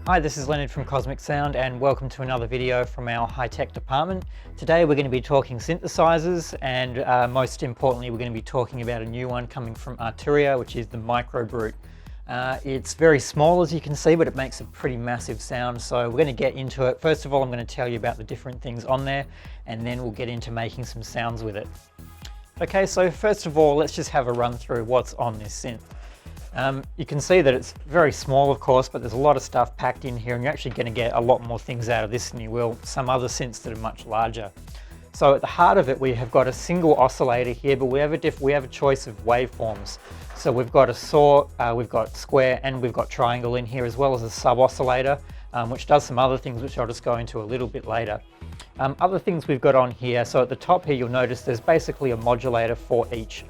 Hi, this is Leonard from Kosmic Sound and welcome to another video from our high-tech department. Today we're going to be talking synthesizers and most importantly we're going to be talking about a new one coming from Arturia, which is the MicroBrute. It's very small as you can see, but it makes a pretty massive sound, so we're going to get into it. First of all, I'm going to tell you about the different things on there and then we'll get into making some sounds with it. Okay, so first of all let's just have a run through what's on this synth. You can see that it's very small, of course, but there's a lot of stuff packed in here and you're actually going to get a lot more things out of this than you will some other synths that are much larger. So at the heart of it we have got a single oscillator here, but we have a choice of waveforms. So we've got a saw, we've got square and we've got triangle in here, as well as a sub oscillator, which does some other things which I'll just go into a little bit later. Other things we've got on here, so at the top here you'll notice there's basically a modulator for each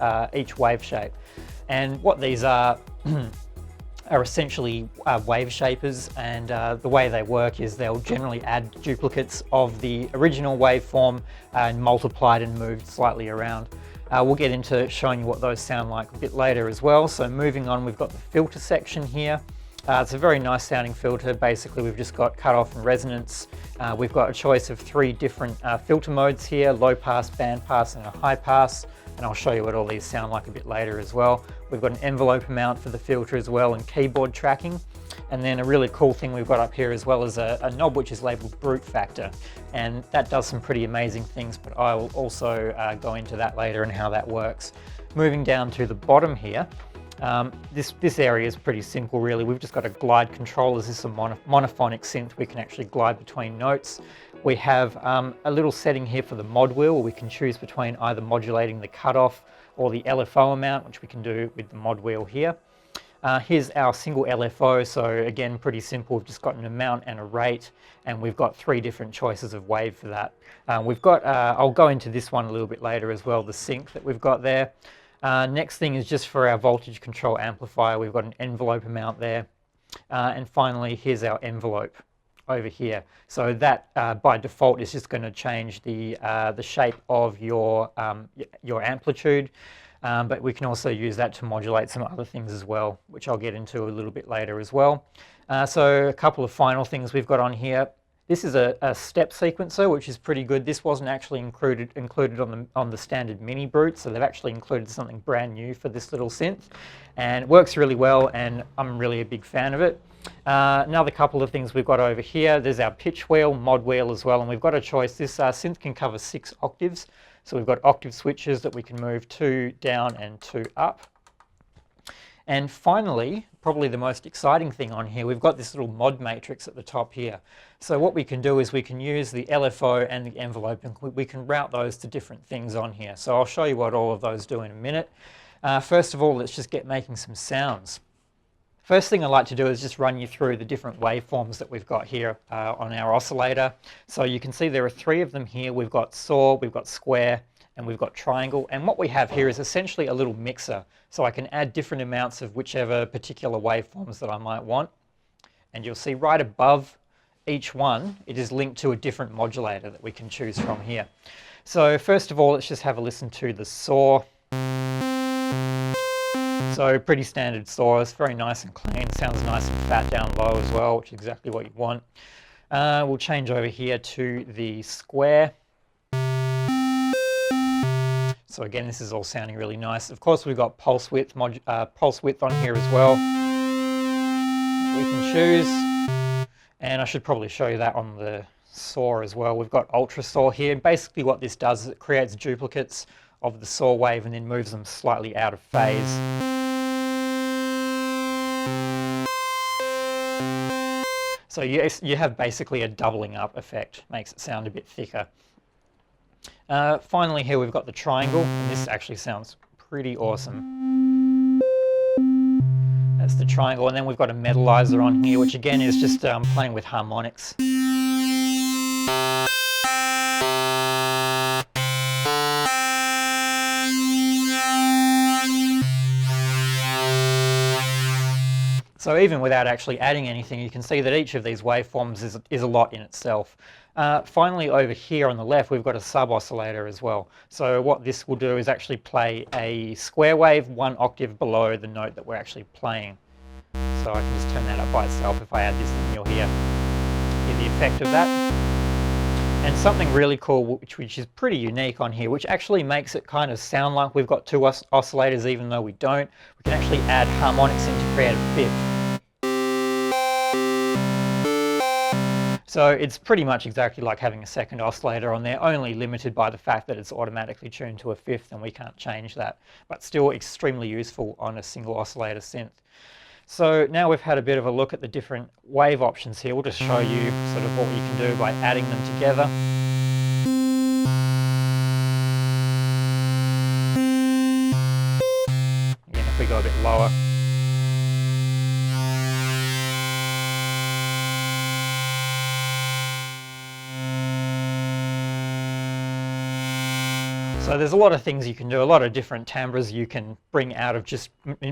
wave shape. And what these are essentially wave shapers, and the way they work is they'll generally add duplicates of the original waveform and multiplied and moved slightly around. We'll get into showing you what those sound like a bit later as well. So moving on, we've got the filter section here. It's a very nice sounding filter. Basically we've just got cutoff and resonance. We've got a choice of 3 different filter modes here: low pass, band pass and a high pass, and I'll show you what all these sound like a bit later as well. We've got an envelope amount for the filter as well and keyboard tracking, and then a really cool thing we've got up here as well is a knob which is labeled brute factor, and that does some pretty amazing things, but I will also go into that later and how that works. Moving down to the bottom here, this area is pretty simple really. We've just got a glide control. As this is a monophonic synth, we can actually glide between notes. We have a little setting here for the mod wheel where we can choose between either modulating the cutoff or the LFO amount, which we can do with the mod wheel here. Here's our single LFO, so again pretty simple. We've just got an amount and a rate, and we've got 3 different choices of wave for that. We've got, I'll go into this one a little bit later as well, the sync that we've got there. Next thing is just for our voltage control amplifier. We've got an envelope amount there, and finally here's our envelope over here. So that by default is just going to change the shape of your amplitude, but we can also use that to modulate some other things as well, which I'll get into a little bit later as well. So a couple of final things we've got on here. This is a step sequencer, which is pretty good. This wasn't actually included on the standard mini brute, so they've actually included something brand new for this little synth, and it works really well, and I'm really a big fan of it. Another couple of things we've got over here. There's our pitch wheel, mod wheel as well, and we've got a choice. This synth can cover 6 octaves, so we've got octave switches that we can move 2 down and 2 up. And finally, probably the most exciting thing on here, we've got this little mod matrix at the top here. So what we can do is we can use the LFO and the envelope, and we can route those to different things on here. So I'll show you what all of those do in a minute. First of all, let's just get making some sounds. First thing I like to do is just run you through the different waveforms that we've got here on our oscillator. So you can see there are 3 of them here. We've got saw, we've got square, and we've got triangle. And what we have here is essentially a little mixer. So I can add different amounts of whichever particular waveforms that I might want. And you'll see right above each one, it is linked to a different modulator that we can choose from here. So first of all, let's just have a listen to the saw. So pretty standard saw, it's very nice and clean, sounds nice and fat down low as well, which is exactly what you want. We'll change over here to the square. So again, this is all sounding really nice. Of course, we've got pulse width on here as well. We can choose, and I should probably show you that on the saw as well. We've got ultra saw here. Basically what this does is it creates duplicates of the saw wave and then moves them slightly out of phase. So you have basically a doubling up effect, makes it sound a bit thicker. Finally here we've got the triangle, and this actually sounds pretty awesome. That's the triangle, and then we've got a metalizer on here, which again is just playing with harmonics. So even without actually adding anything, you can see that each of these waveforms is a lot in itself. Finally over here on the left we've got a sub oscillator as well. So what this will do is actually play a square wave 1 octave below the note that we're actually playing. So so I can just turn that up by itself. If I add this, then you'll hear the effect of that. And something really cool, which is pretty unique on here, which actually makes it kind of sound like we've got two oscillators even though we don't. We can actually add harmonics in to create a fifth. So it's pretty much exactly like having a second oscillator on there, only limited by the fact that it's automatically tuned to a fifth and we can't change that, but still extremely useful on a single oscillator synth. So now we've had a bit of a look at the different wave options here. We'll just show you sort of what you can do by adding them together. Again, if we go a bit lower. So there's a lot of things you can do, a lot of different timbres you can bring out of just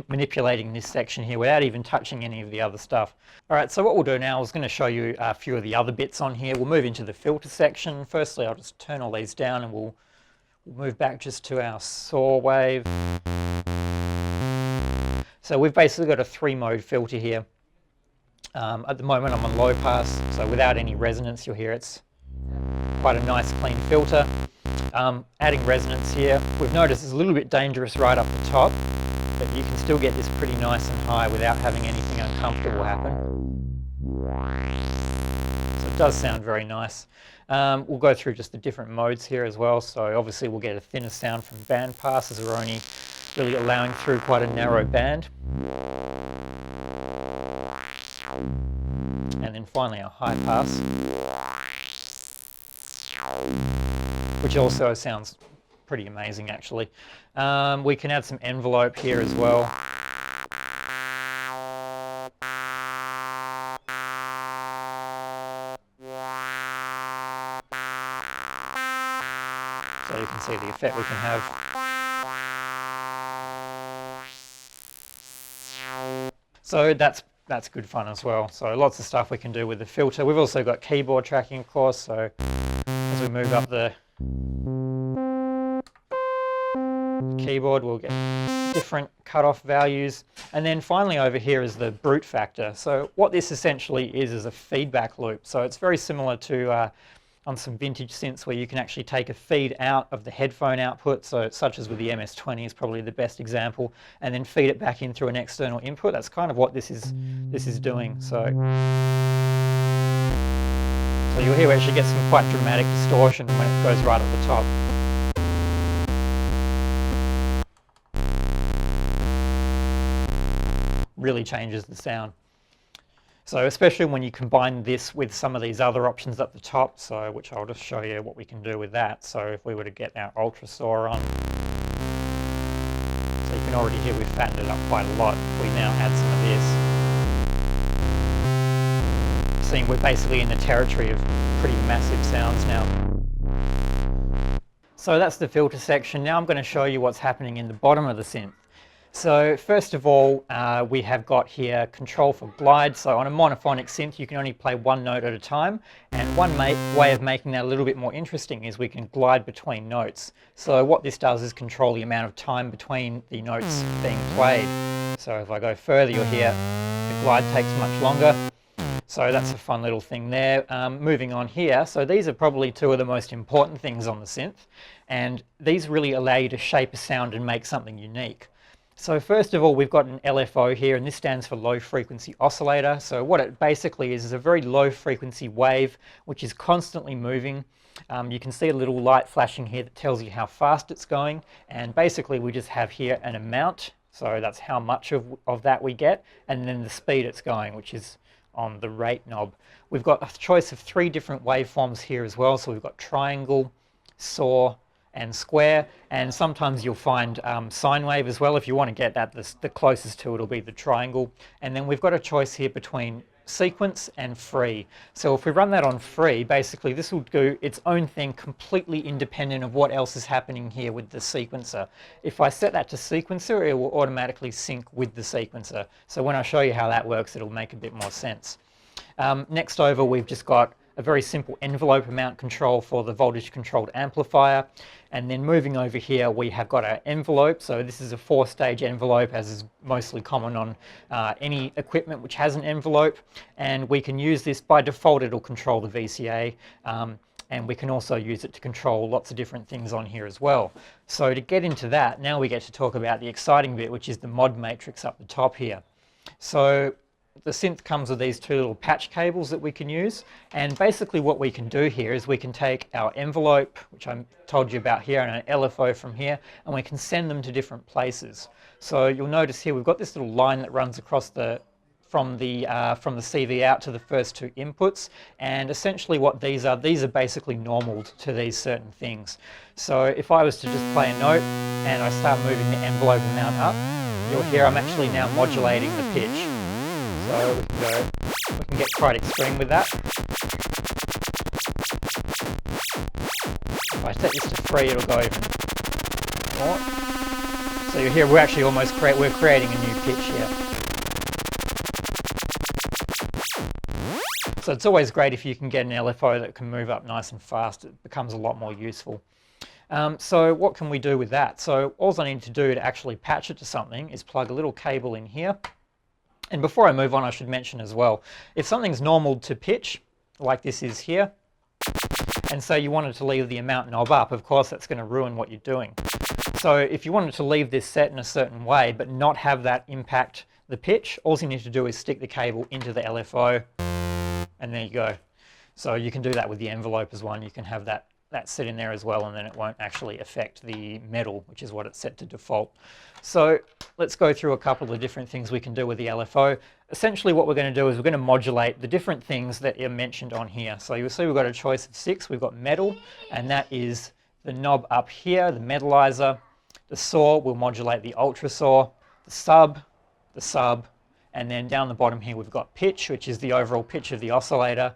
manipulating this section here without even touching any of the other stuff. All right, so what we'll do now is going to show you a few of the other bits on here. We'll move into the filter section. Firstly, I'll just turn all these down and we'll move back just to our saw wave. So we've basically got a 3-mode filter here. At the moment I'm on low pass, so without any resonance you'll hear it's quite a nice clean filter. Adding resonance here, we've noticed it's a little bit dangerous right up the top, but you can still get this pretty nice and high without having anything uncomfortable happen. So it does sound very nice. We'll go through just the different modes here as well. So obviously we'll get a thinner sound from band pass as we're only really allowing through quite a narrow band. And then finally our high pass, which also sounds pretty amazing actually. We can add some envelope here as well. So you can see the effect we can have. So that's good fun as well. So lots of stuff we can do with the filter. We've also got keyboard tracking, of course, so as we move up the keyboard, we'll get different cutoff values. And then finally over here is the brute factor. So what this essentially is a feedback loop. So it's very similar to on some vintage synths where you can actually take a feed out of the headphone output, so such as with the MS-20 is probably the best example, and then feed it back in through an external input. That's kind of what this is doing. So you'll hear we actually get some quite dramatic distortion when it goes right at the top. Really changes the sound. So especially when you combine this with some of these other options at the top, so which I'll just show you what we can do with that. So if we were to get our ultra saw on, so you can already hear we've fattened it up quite a lot. We now add some of this. Seeing we're basically in the territory of pretty massive sounds now. So that's the filter section. Now I'm going to show you what's happening in the bottom of the synth. So first of all, we have got here control for glide. So on a monophonic synth, you can only play one note at a time. And one way of making that a little bit more interesting is we can glide between notes. So what this does is control the amount of time between the notes being played. So if I go further, you'll hear the glide takes much longer. So that's a fun little thing there. Moving on here, so these are probably two of the most important things on the synth. And these really allow you to shape a sound and make something unique. So first of all, we've got an LFO here, and this stands for low frequency oscillator. So what it basically is a very low frequency wave, which is constantly moving. You can see a little light flashing here that tells you how fast it's going. And basically we just have here an amount. So that's how much of that we get. And then the speed it's going, which is on the rate knob. We've got a choice of 3 different waveforms here as well. So we've got triangle, saw, and square, and sometimes you'll find sine wave as well. If you want to get that, the closest to it will be the triangle. And then we've got a choice here between sequence and free. So if we run that on free, basically this will do its own thing completely independent of what else is happening here with the sequencer. If I set that to sequencer, it will automatically sync with the sequencer. So when I show you how that works, it'll make a bit more sense. Next over, we've just got a very simple envelope amount control for the voltage controlled amplifier. And then moving over here, we have got our envelope. So this is a 4-stage envelope, as is mostly common on any equipment which has an envelope. And we can use this by default, it'll control the VCA. And we can also use it to control lots of different things on here as well. So to get into that, now we get to talk about the exciting bit, which is the mod matrix up the top here. So the synth comes with these 2 little patch cables that we can use, and basically what we can do here is we can take our envelope, which I told you about here, and an LFO from here, and we can send them to different places. So you'll notice here we've got this little line that runs across from the CV out to the first 2 inputs, and essentially what these are basically normaled to these certain things. So if I was to just play a note and I start moving the envelope amount up, you'll hear I'm actually now modulating the pitch. So we can get quite extreme with that. If I set this to 3, it'll go even more. So you hear we're actually we're creating a new pitch here. So it's always great if you can get an LFO that can move up nice and fast. It becomes a lot more useful. So what can we do with that? So all I need to do to actually patch it to something is plug a little cable in here. And before I move on, I should mention as well, if something's normal to pitch, like this is here, and so you wanted to leave the amount knob up, of course that's going to ruin what you're doing. So if you wanted to leave this set in a certain way, but not have that impact the pitch, all you need to do is stick the cable into the LFO, and there you go. So you can do that with the envelope as well. You can have that sit in there as well, and then it won't actually affect the metal, which is what it's set to default. So let's go through a couple of different things we can do with the LFO. Essentially what we're going to do is we're going to modulate the different things that are mentioned on here. So you'll see we've got a choice of 6. We've got metal, and that is the knob up here, the metalizer. The saw will modulate the ultra saw, the sub, and then down the bottom here we've got pitch, which is the overall pitch of the oscillator,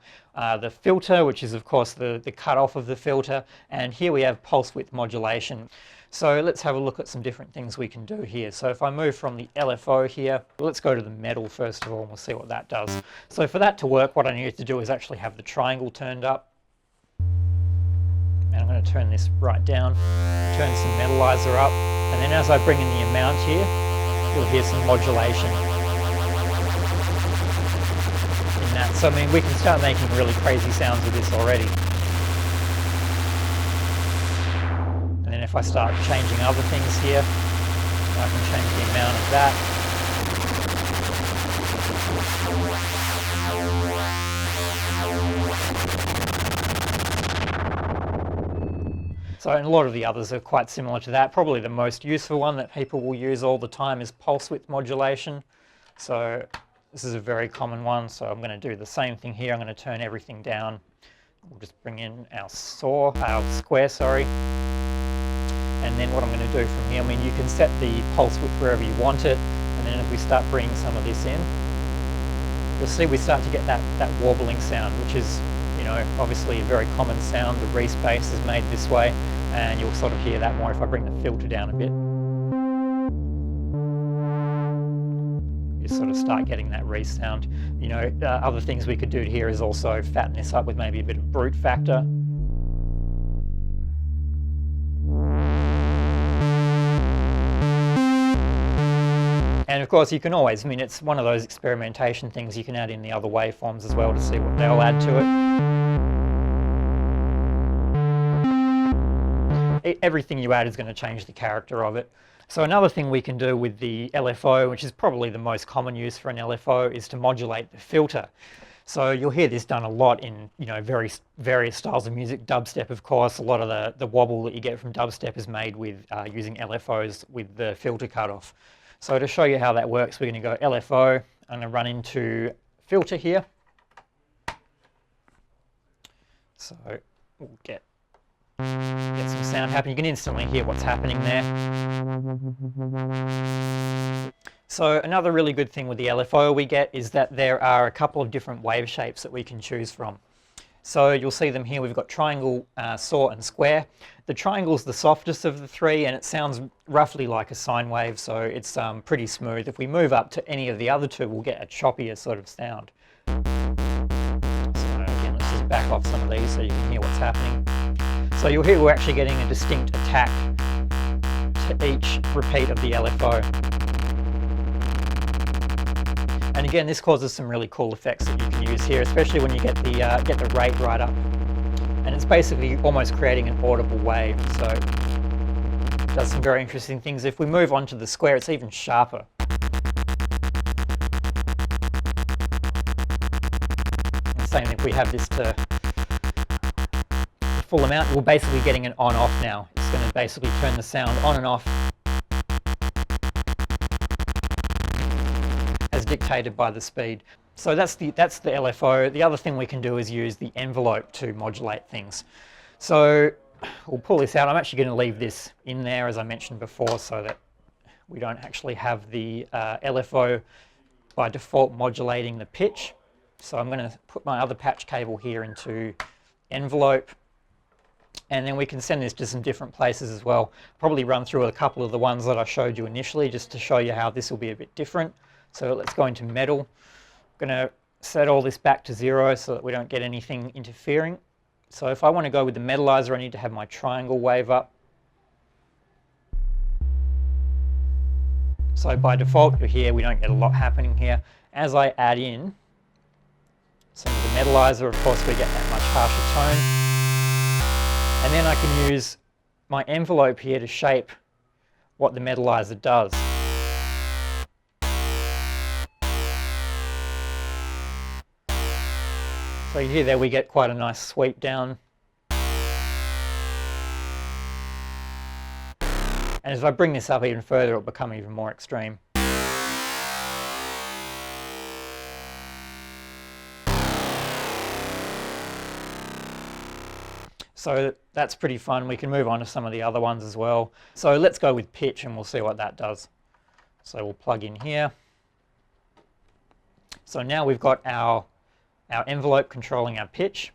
the filter, which is of course the cutoff of the filter, and here we have pulse width modulation. So let's have a look at some different things we can do here. So if I move from the LFO here, let's go to the metal first of all, and we'll see what that does. So for that to work, what I need to do is actually have the triangle turned up. And I'm going to turn this right down, turn some metalizer up, and then as I bring in the amount here, you'll hear some modulation. So I mean, we can start making really crazy sounds with this already. And then if I start changing other things here, I can change the amount of that. So and a lot of the others are quite similar to that. Probably the most useful one that people will use all the time is pulse width modulation. So this is a very common one, so I'm going to do the same thing here. I'm going to turn everything down. We'll just bring in our square, and then what I'm going to do from here, I mean, you can set the pulse width wherever you want it, and then as we start bringing some of this in, you'll see we start to get that warbling sound, which is, you know, obviously a very common sound. The respace is made this way, and you'll sort of hear that more if I bring the filter down a bit. Sort of start getting that re-sound. You know, other things we could do here is also fatten this up with maybe a bit of brute factor. And of course you can always, I mean, it's one of those experimentation things, you can add in the other waveforms as well to see what they'll add to it. Everything you add is going to change the character of it. So another thing we can do with the LFO, which is probably the most common use for an LFO, is to modulate the filter. So you'll hear this done a lot in, you know, various styles of music. Dubstep, of course, a lot of the wobble that you get from dubstep is made with using LFOs with the filter cutoff. So to show you how that works, we're going to go LFO. I'm going to run into filter here. So we'll get some sound happening. You can instantly hear what's happening there. So another really good thing with the LFO we get is that there are a couple of different wave shapes that we can choose from. So you'll see them here. We've got triangle, saw and square. The triangle's the softest of the 3, and it sounds roughly like a sine wave, so it's pretty smooth. If we move up to any of the other 2, we'll get a choppier sort of sound. So again, let's just back tap off some of these so you can hear what's happening. So you'll hear we're actually getting a distinct attack to each repeat of the LFO. And again, this causes some really cool effects that you can use here, especially when you get the rate right up. And it's basically almost creating an audible wave, so it does some very interesting things. If we move on to the square, it's even sharper. And same if we have this to the full amount, we're basically getting an on-off now. It's going to basically turn the sound on and off as dictated by the speed. So that's the LFO. The other thing we can do is use the envelope to modulate things. So we'll pull this out. I'm actually going to leave this in there, as I mentioned before, so that we don't actually have the LFO by default modulating the pitch. So I'm going to put my other patch cable here into envelope, and then we can send this to some different places as well. Probably run through a couple of the ones that I showed you initially, just to show you how this will be a bit different. So let's go into metal. I'm going to set all this back to 0 so that we don't get anything interfering. So if I want to go with the metalizer, I need to have my triangle wave up. So by default, you're here, we don't get a lot happening here. As I add in some of the metalizer, of course, we get that much harsher tone. And then I can use my envelope here to shape what the metalizer does. So you hear there we get quite a nice sweep down. And as I bring this up even further, it'll become even more extreme. So that's pretty fun. We can move on to some of the other ones as well. So let's go with pitch and we'll see what that does. So we'll plug in here. So now we've got our envelope controlling our pitch.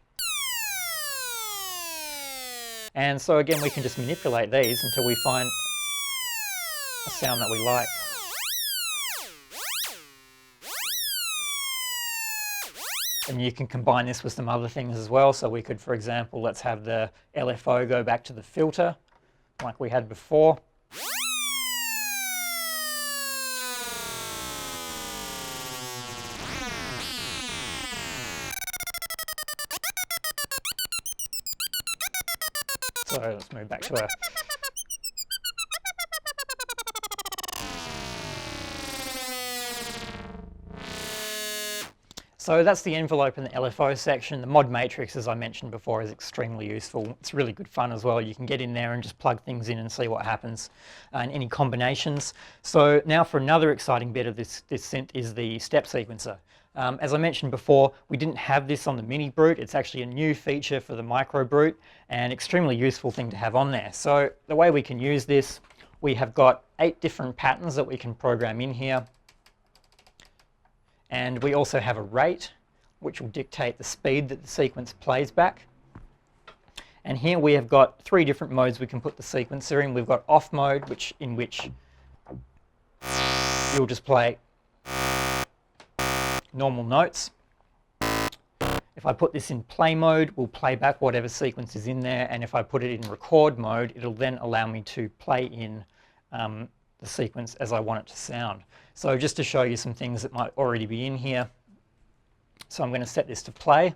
And so again, we can just manipulate these until we find a sound that we like. And you can combine this with some other things as well. So we could, for example, let's have the LFO go back to the filter like we had before. So let's move back to So that's the envelope and the LFO section. The mod matrix, as I mentioned before, is extremely useful. It's really good fun as well. You can get in there and just plug things in and see what happens and any combinations. So now for another exciting bit of this synth is the step sequencer. As I mentioned before, we didn't have this on the Mini Brute. It's actually a new feature for the MicroBrute and extremely useful thing to have on there. So the way we can use this, we have got 8 different patterns that we can program in here. And we also have a rate, which will dictate the speed that the sequence plays back. And here we have got 3 different modes we can put the sequencer in. We've got off mode, in which you'll just play normal notes. If I put this in play mode, we'll play back whatever sequence is in there, and if I put it in record mode, it'll then allow me to play in the sequence as I want it to sound. So just to show you some things that might already be in here, so I'm going to set this to play.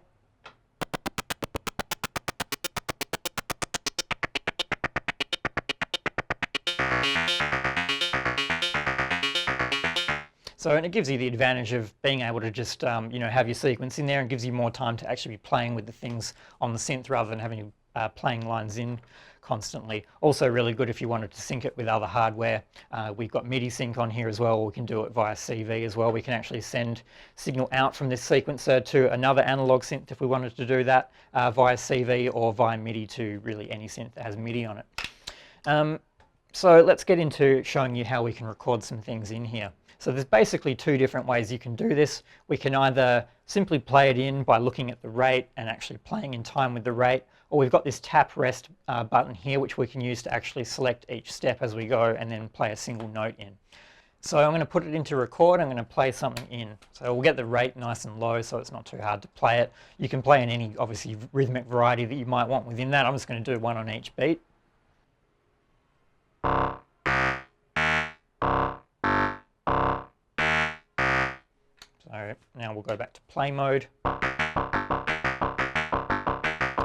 So, and it gives you the advantage of being able to just, you know, have your sequence in there, and gives you more time to actually be playing with the things on the synth rather than having playing lines in constantly. Also really good if you wanted to sync it with other hardware. We've got MIDI sync on here as well. We can do it via CV as well. We can actually send signal out from this sequencer to another analog synth if we wanted to do that via CV or via MIDI to really any synth that has MIDI on it. So let's get into showing you how we can record some things in here. So there's basically 2 different ways you can do this. We can either simply play it in by looking at the rate and actually playing in time with the rate, or we've got this tap rest button here which we can use to actually select each step as we go and then play a single note in. So I'm going to put it into record, I'm going to play something in. So we'll get the rate nice and low so it's not too hard to play it. You can play in any, obviously, rhythmic variety that you might want within that. I'm just going to do one on each beat. So now we'll go back to play mode.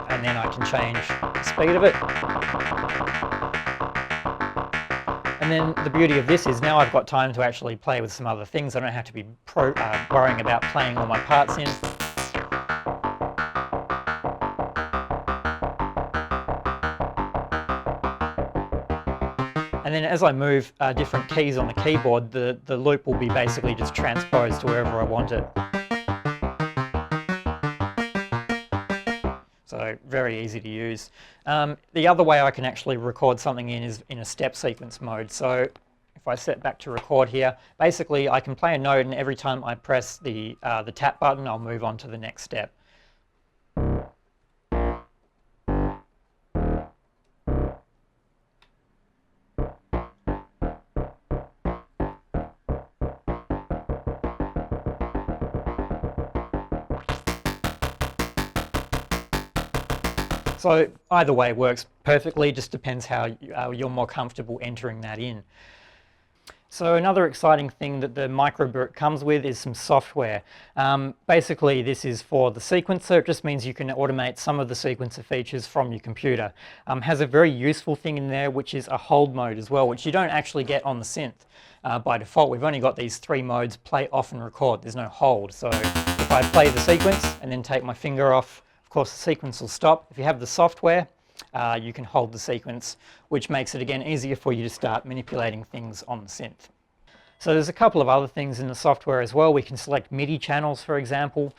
And then I can change the speed of it. And then the beauty of this is now I've got time to actually play with some other things. I don't have to be worrying about playing all my parts in. And then as I move different keys on the keyboard, the loop will be basically just transposed to wherever I want it. So very easy to use. The other way I can actually record something in is in a step sequence mode. So if I set back to record here, basically I can play a note, and every time I press the tap button, I'll move on to the next step. So either way works perfectly, just depends how you're more comfortable entering that in. So another exciting thing that the MicroBrute comes with is some software. Basically this is for the sequencer. It just means you can automate some of the sequencer features from your computer. Has a very useful thing in there, which is a hold mode as well, which you don't actually get on the synth. By default, we've only got these three modes: play, off and record. There's no hold. So if I play the sequence and then take my finger off, of course the sequence will stop. If you have the software, you can hold the sequence, which makes it again easier for you to start manipulating things on the synth. So there's a couple of other things in the software as well. We can select MIDI channels, for example.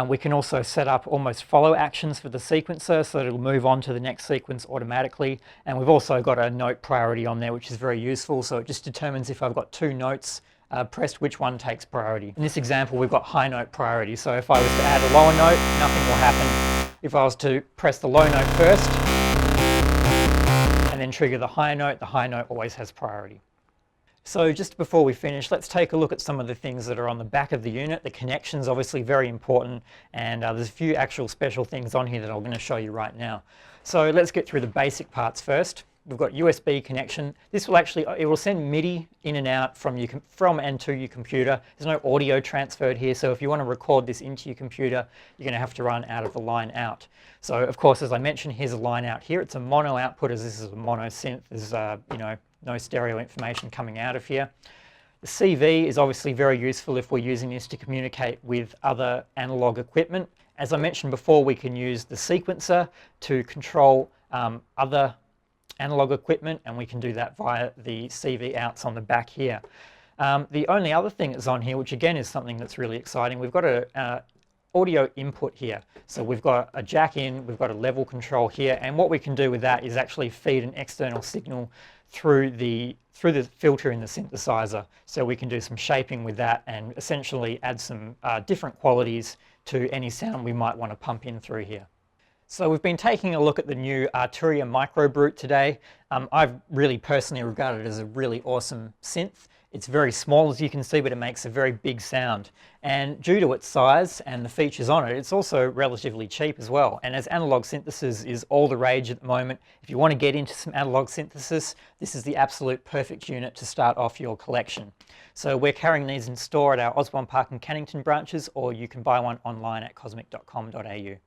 We can also set up almost follow actions for the sequencer so that it'll move on to the next sequence automatically. And we've also got a note priority on there, which is very useful. So it just determines if I've got two notes pressed, which one takes priority. In this example, we've got high note priority. So if I was to add a lower note, nothing will happen. If I was to press the low note first and then trigger the high note always has priority. So just before we finish, let's take a look at some of the things that are on the back of the unit. The connection's obviously very important, and there's a few actual special things on here that I'm going to show you right now. So let's get through the basic parts first. We've got USB connection. This will actually, it will send MIDI in and out from and to your computer. There's no audio transferred here, so if you want to record this into your computer, you're going to have to run out of the line out. So of course, as I mentioned, here's a line out here. It's a mono output, as this is a mono synth. There's no stereo information coming out of here. The CV is obviously very useful if we're using this to communicate with other analog equipment. As I mentioned before, we can use the sequencer to control other analog equipment, and we can do that via the CV outs on the back here. The only other thing that's on here, which again is something that's really exciting, we've got a audio input here. So we've got a jack in, we've got a level control here, and what we can do with that is actually feed an external signal through the filter in the synthesizer. So we can do some shaping with that and essentially add some different qualities to any sound we might want to pump in through here. So we've been taking a look at the new Arturia MicroBrute today. I've really personally regarded it as a really awesome synth. It's very small, as you can see, but it makes a very big sound. And due to its size and the features on it, it's also relatively cheap as well. And as analog synthesis is all the rage at the moment, if you want to get into some analog synthesis, this is the absolute perfect unit to start off your collection. So we're carrying these in store at our Osborne Park and Cannington branches, or you can buy one online at kosmic.com.au.